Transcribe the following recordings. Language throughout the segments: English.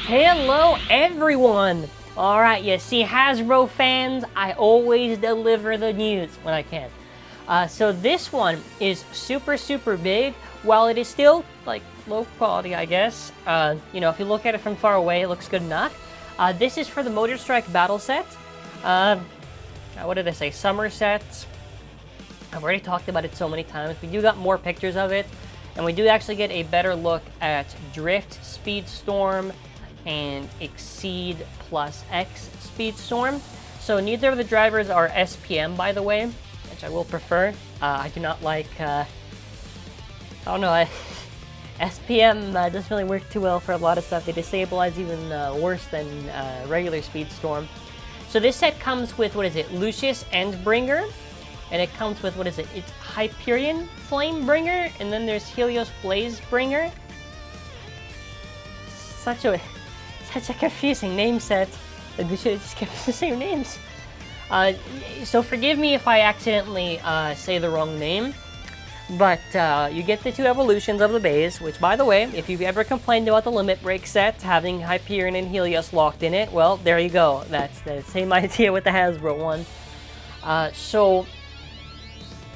Hello everyone! Alright, you see, Hasbro fans, I always deliver the news when I can. So this one is super big. While it is still, like, low quality, I guess. You know, if you look at it from far away, it looks good enough. This is for the Motor Strike Battle Set. What did I say? Summer sets. I've already talked about it so many times. We do got more pictures of it. And we do actually get a better look at Drift Speedstorm and Xceed+X Speedstorm. So neither of the drivers are SPM, by the way, which I will prefer. I do not like, I don't know, SPM doesn't really work too well for a lot of stuff. They destabilize even worse than regular Speedstorm. So this set comes with, what is it, Lucius and Bringer, and it comes with, what is it, it's Hyperion Flamebringer, and then there's Helios Blazebringer. Such a confusing name set. Like, they should have just kept the same names. So forgive me if I accidentally say the wrong name, but you get the two evolutions of the bays, which, by the way, if you've ever complained about the Limit Break set having Hyperion and Helios locked in it, well, there you go. That's the same idea with the Hasbro one. So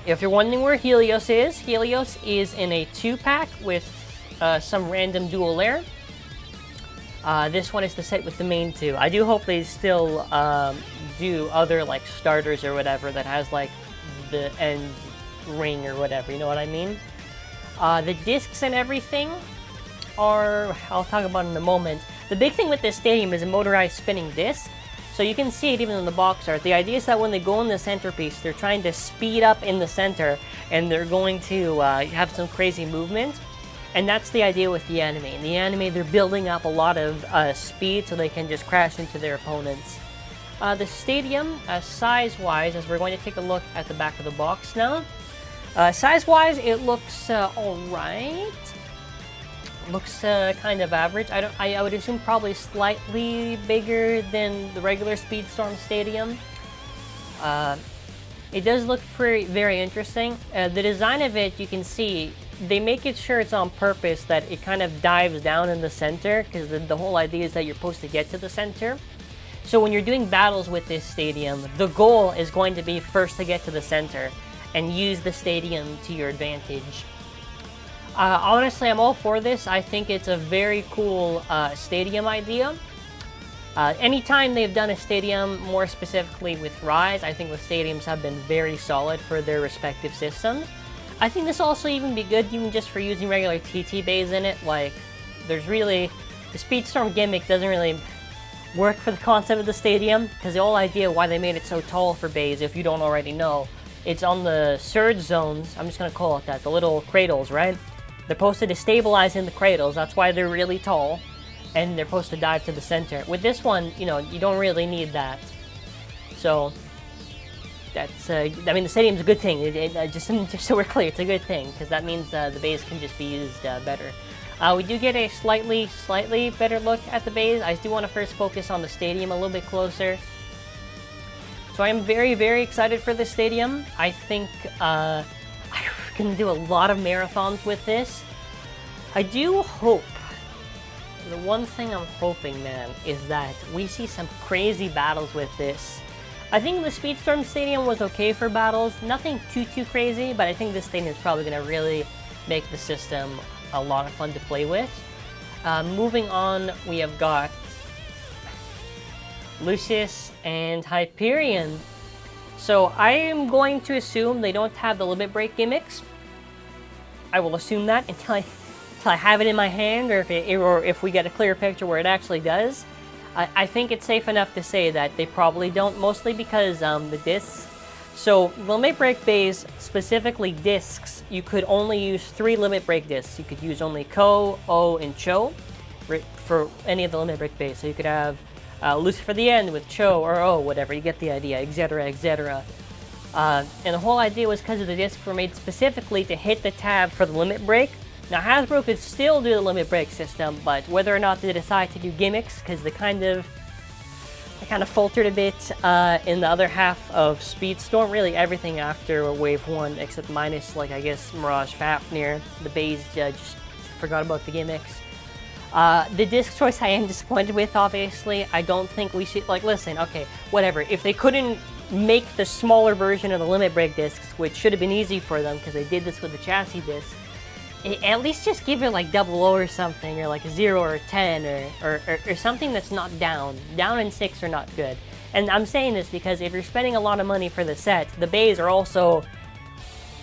if you're wondering where Helios is in a 2-pack with some random dual layer. This one is the set with the main two. I do hope they still do other, like, starters or whatever that has, like, the end ring or whatever, you know what I mean? The discs and everything are, I'll talk about in a moment. The big thing with this stadium is a motorized spinning disc. So you can see it even in the box art. The idea is that when they go in the centerpiece, they're trying to speed up in the center, and they're going to have some crazy movement. And that's the idea with the anime. In the anime, they're building up a lot of speed so they can just crash into their opponents. The stadium, size-wise, as we're going to take a look at the back of the box now. Size-wise, it looks alright. Looks kind of average. I would assume probably slightly bigger than the regular Speedstorm Stadium. It does look very interesting. The design of it, you can see, they make it sure it's on purpose that it kind of dives down in the center, because the whole idea is that you're supposed to get to the center. So when you're doing battles with this stadium, the goal is going to be first to get to the center and use the stadium to your advantage. Honestly, I'm all for this. I think it's a very cool stadium idea. Anytime they've done a stadium, more specifically with Rise, I think the stadiums have been very solid for their respective systems. I think this will also even be good even just for using regular TT bays in it. Like, there's really, the Speedstorm gimmick doesn't really work for the concept of the stadium, because the whole idea why they made it so tall for bays, if you don't already know, it's on the surge zones, I'm just going to call it that, the little cradles, right? They're supposed to destabilize in the cradles, that's why they're really tall, and they're supposed to dive to the center. With this one, you know, you don't really need that. So that's, I mean, the stadium's a good thing. Just so we're clear, it's a good thing, because that means the bays can just be used better. We do get a slightly better look at the bays. I do want to first focus on the stadium a little bit closer. So I am very excited for this stadium. I think I can do a lot of marathons with this. I do hope, the one thing I'm hoping, man, is that we see some crazy battles with this. I think the Speedstorm Stadium was okay for battles, nothing too crazy, but I think this stadium is probably going to really make the system a lot of fun to play with. Moving on, we have got Lucius and Hyperion. So I am going to assume they don't have the limit break gimmicks. I will assume that until I have it in my hand, or if we get a clear picture where it actually does. I think it's safe enough to say that they probably don't, mostly because the discs. So limit break bays, specifically discs, you could only use 3 limit break discs. You could use only Ko, O, and Cho for any of the limit break bays. So you could have Lucius for the end with Cho or O, whatever, you get the idea, etc, etc. And the whole idea was because the discs were made specifically to hit the tab for the limit break. Now Hasbro could still do the limit break system, but whether or not they decide to do gimmicks, because they kind of faltered a bit in the other half of Speedstorm. Really everything after Wave 1, except minus, like, I guess, Mirage Fafnir. The bays just forgot about the gimmicks. The disc choice I am disappointed with, obviously. I don't think we should, like, listen, okay, whatever. If they couldn't make the smaller version of the limit break discs, which should have been easy for them because they did this with the chassis disc, at least just give it like 00 or something, or like a 0 or a 10, or something that's not down. Down and 6 are not good. And I'm saying this because if you're spending a lot of money for the set, the bays are also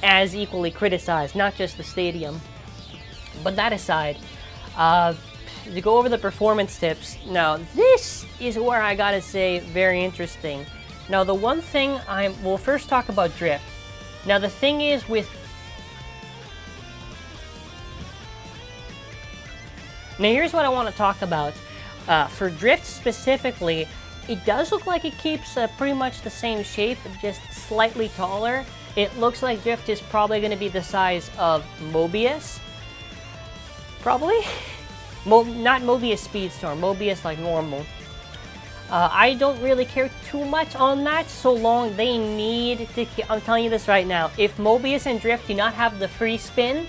as equally criticized, not just the stadium. But that aside, to go over the performance tips, now this is where I gotta say very interesting. Now the one thing we'll first talk about drift. Now the thing is with, now here's what I want to talk about. For drift specifically, it does look like it keeps pretty much the same shape, just slightly taller. It looks like drift is probably going to be the size of Mobius. Probably? Not Mobius Speedstorm, Mobius like normal. I don't really care too much on that, so long they need to, I'm telling you this right now, if Mobius and Drift do not have the free spin,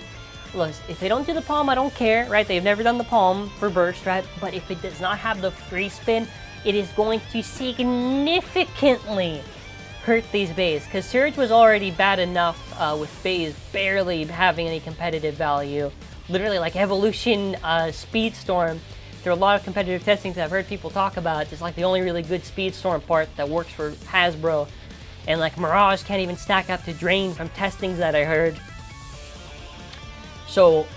look, if they don't do the palm, I don't care, right? They've never done the palm for burst, right? But if it does not have the free spin, it is going to significantly hurt these bays, because Surge was already bad enough with bays barely having any competitive value. Literally, like Evolution Speedstorm, through a lot of competitive testings that I've heard people talk about, it's like the only really good Speedstorm part that works for Hasbro. And like Mirage can't even stack up to Drain from testings that I heard. So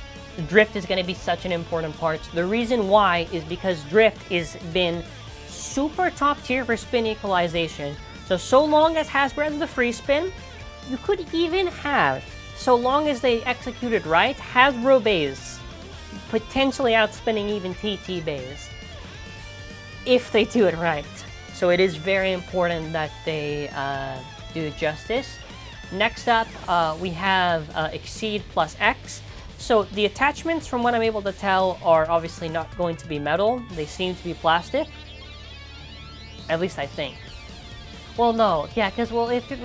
Drift is going to be such an important part. The reason why is because Drift has been super top tier for spin equalization. So long as Hasbro has the free spin, you could even have, so long as they execute it right, Hasbro bays potentially outspinning even TT bays if they do it right. So it is very important that they do it justice. Next up, we have Xceed+X. So the attachments, from what I'm able to tell, are obviously not going to be metal. They seem to be plastic. At least I think. Well, no. Yeah, because, well, if it...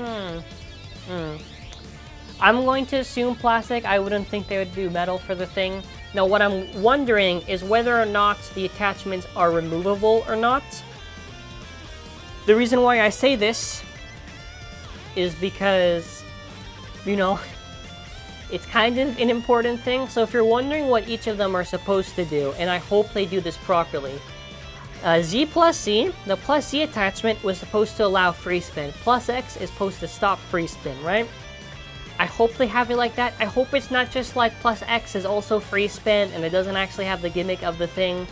I'm going to assume plastic. I wouldn't think they would do metal for the thing. Now, what I'm wondering is whether or not the attachments are removable or not. The reason why I say this is because, you know, it's kind of an important thing. So if you're wondering what each of them are supposed to do, and I hope they do this properly, Z plus C, the plus Z attachment was supposed to allow free spin. Plus X is supposed to stop free spin, right? I hope they have it like that. I hope it's not just like plus X is also free spin and it doesn't actually have the gimmick of the thing.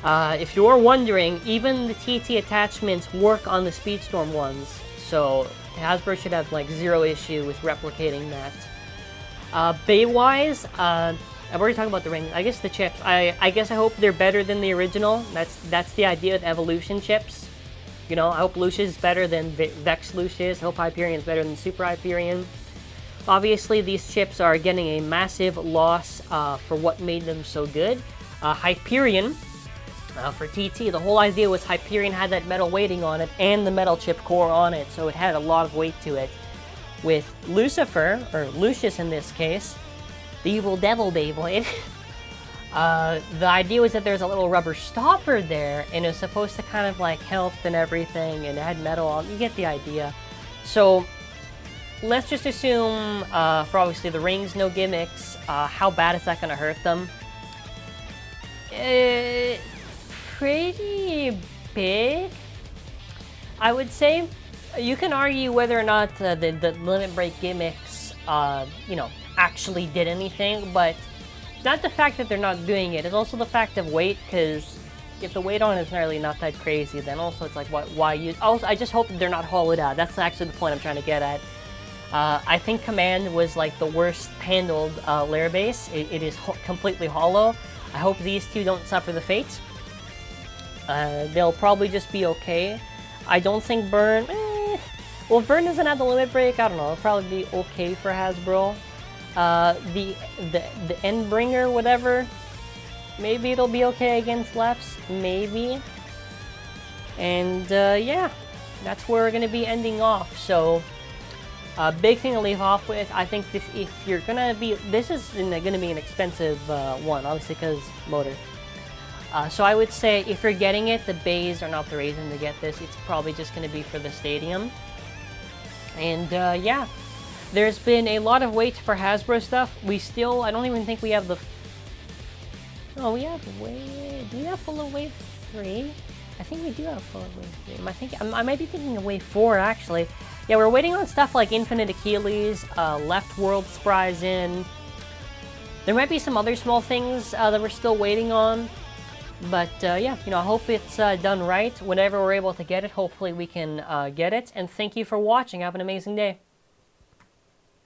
If you're wondering, even the TT attachments work on the Speedstorm ones, so Hasbro should have like zero issue with replicating that. Bay-wise, I've already talked about the rings. I guess the chips. I guess I hope they're better than the original. That's the idea of Evolution chips. You know, I hope Lucius is better than Vex Lucius. I hope Hyperion is better than Super Hyperion. Obviously, these chips are getting a massive loss for what made them so good. Hyperion, for TT, the whole idea was Hyperion had that metal weighting on it and the metal chip core on it, so it had a lot of weight to it. With Lucifer, or Lucius in this case, the evil devil Beyblade, the idea was that there's a little rubber stopper there, and it was supposed to kind of like help and everything, and it had metal on. You get the idea. So let's just assume, for obviously the rings, no gimmicks, how bad is that going to hurt them? Pretty big, I would say. You can argue whether or not the limit break gimmicks, you know, actually did anything, but it's not the fact that they're not doing it, it's also the fact of weight, because if the weight on it is really not that crazy, then also it's like, why use... Also, I just hope that they're not hollowed out. That's actually the point I'm trying to get at. I think Command was like the worst handled layer base. It is completely hollow. I hope these two don't suffer the fate. They'll probably just be okay. I don't think Burn... Well, if Burn doesn't have the limit break, I don't know. It'll probably be okay for Hasbro. The Endbringer, whatever. Maybe it'll be okay against lefts. Maybe. And yeah, that's where we're going to be ending off. So Big thing to leave off with, I think if you're gonna be, this is gonna be an expensive one, obviously because motor. So I would say if you're getting it, the bays are not the reason to get this. It's probably just gonna be for the stadium. And yeah, there's been a lot of wait for Hasbro stuff. I don't even think we have the, oh, we have do we have full of wave 3? I think we do have full of wave 3. I might be thinking of wave 4 actually. Yeah, we're waiting on stuff like Infinite Achilles, Left World Spries in. There might be some other small things that we're still waiting on. But yeah, you know, I hope it's done right. Whenever we're able to get it, hopefully we can get it. And thank you for watching. Have an amazing day.